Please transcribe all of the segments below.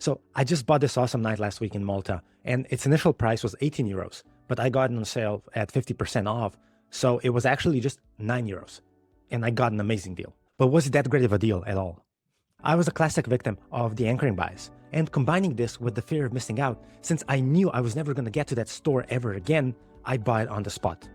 So I just bought this awesome night last week in Malta, and its initial price was 18 euros, but I got it on sale at 50% off. So it was actually just 9 euros, and I got an amazing deal. But was it that great of a deal at all? I was a classic victim of the anchoring bias, and combining this with the fear of missing out, since I knew I was never going to get to that store ever again, I bought it on the spot.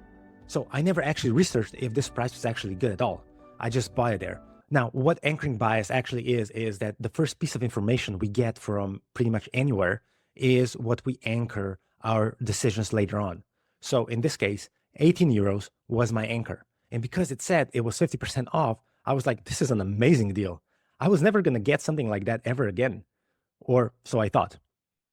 So I never actually researched if this price was actually good at all. I just bought it there. Now, what anchoring bias actually is that the first piece of information we get from pretty much anywhere is what we anchor our decisions later on. So in this case, 18 euros was my anchor. And because it said it was 50% off, I was like, this is an amazing deal. I was never going to get something like that ever again. Or so I thought.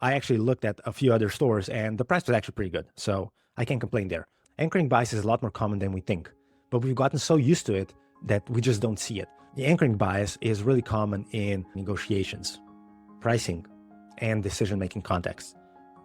I actually looked at a few other stores and the price was actually pretty good. So I can't complain there. Anchoring bias is a lot more common than we think, but we've gotten so used to it that we just don't see it. The anchoring bias is really common in negotiations, pricing, and decision-making contexts.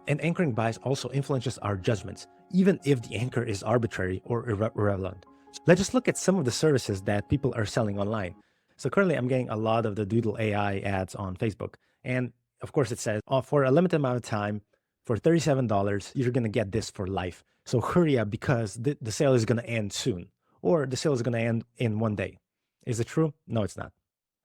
And anchoring bias also influences our judgments, even if the anchor is arbitrary or irrelevant. So let's just look at some of the services that people are selling online. So currently I'm getting a lot of the Doodle AI ads on Facebook. And of course it says, oh, for a limited amount of time, for $37, you're going to get this for life. So hurry up because the sale is going to end soon, or the sale is going to end in one day. Is it true? No, it's not.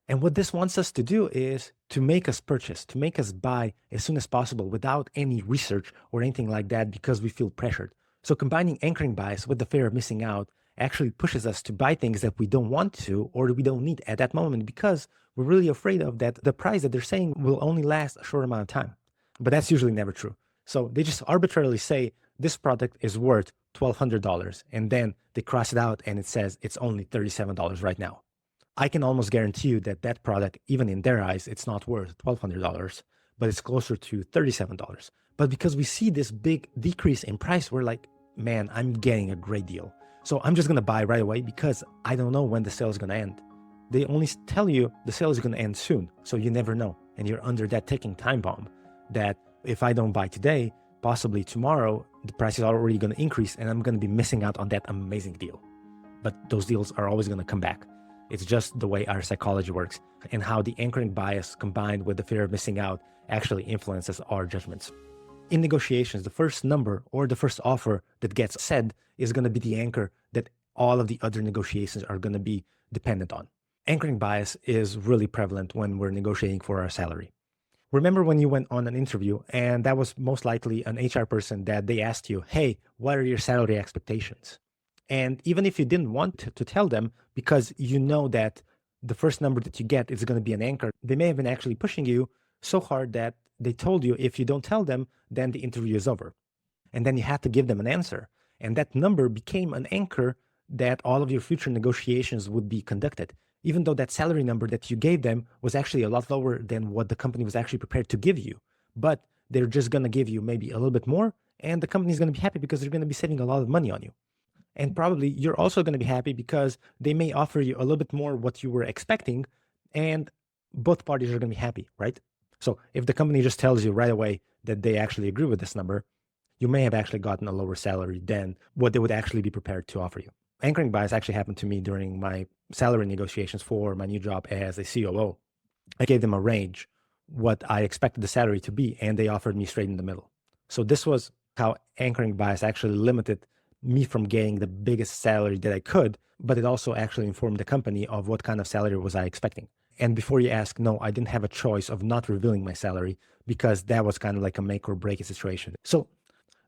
And what this wants us to do is to make us purchase, to make us buy as soon as possible without any research or anything like that because we feel pressured. So combining anchoring bias with the fear of missing out actually pushes us to buy things that we don't want to or we don't need at that moment because we're really afraid of that the price that they're saying will only last a short amount of time. But that's usually never true. So they just arbitrarily say this product is worth $1,200 and then they cross it out and it says it's only $37 right now. I can almost guarantee you that that product, even in their eyes, it's not worth $1,200, but it's closer to $37. But because we see this big decrease in price, we're like, man, I'm getting a great deal. So I'm just going to buy right away because I don't know when the sale is going to end. They only tell you the sale is going to end soon, so you never know. And you're under that ticking time bomb that if I don't buy today, possibly tomorrow, the price is already going to increase and I'm going to be missing out on that amazing deal. But those deals are always going to come back. It's just the way our psychology works and how the anchoring bias combined with the fear of missing out actually influences our judgments. In negotiations, the first number or the first offer that gets said is going to be the anchor that all of the other negotiations are going to be dependent on. Anchoring bias is really prevalent when we're negotiating for our salary. Remember when you went on an interview and that was most likely an HR person that they asked you, hey, what are your salary expectations? And even if you didn't want to tell them because you know that the first number that you get is going to be an anchor, they may have been actually pushing you so hard that they told you if you don't tell them, then the interview is over. And then you had to give them an answer. And that number became an anchor that all of your future negotiations would be conducted, even though that salary number that you gave them was actually a lot lower than what the company was actually prepared to give you. But they're just going to give you maybe a little bit more, and the company is going to be happy because they're going to be saving a lot of money on you. And probably you're also going to be happy because they may offer you a little bit more what you were expecting, and both parties are going to be happy, right? So if the company just tells you right away that they actually agree with this number, you may have actually gotten a lower salary than what they would actually be prepared to offer you. Anchoring bias actually happened to me during my salary negotiations for my new job as a COO. I gave them a range, what I expected the salary to be, and they offered me straight in the middle. So this was how anchoring bias actually limited me from getting the biggest salary that I could, but it also actually informed the company of what kind of salary was I expecting. And before you ask, no, I didn't have a choice of not revealing my salary because that was kind of like a make or break situation. So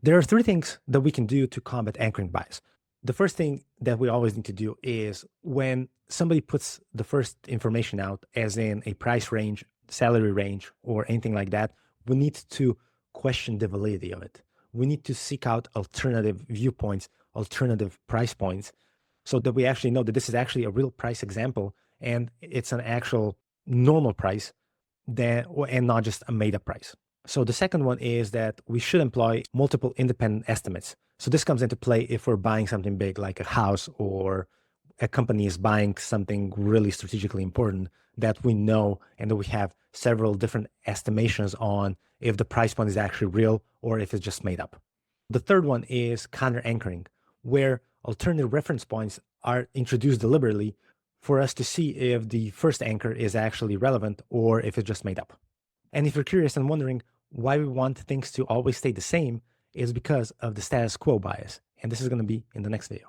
there are three things that we can do to combat anchoring bias. The first thing that we always need to do is when somebody puts the first information out, as in a price range, salary range, or anything like that, we need to question the validity of it. We need to seek out alternative viewpoints, alternative price points, so that we actually know that this is actually a real price example and it's an actual normal price and not just a made up price. So the second one is that we should employ multiple independent estimates. So this comes into play if we're buying something big like a house or a company is buying something really strategically important that we know and that we have several different estimations on if the price point is actually real or if it's just made up. The third one is counter anchoring, where alternative reference points are introduced deliberately for us to see if the first anchor is actually relevant or if it's just made up. And if you're curious and wondering why we want things to always stay the same, is because of the status quo bias. And this is going to be in the next video.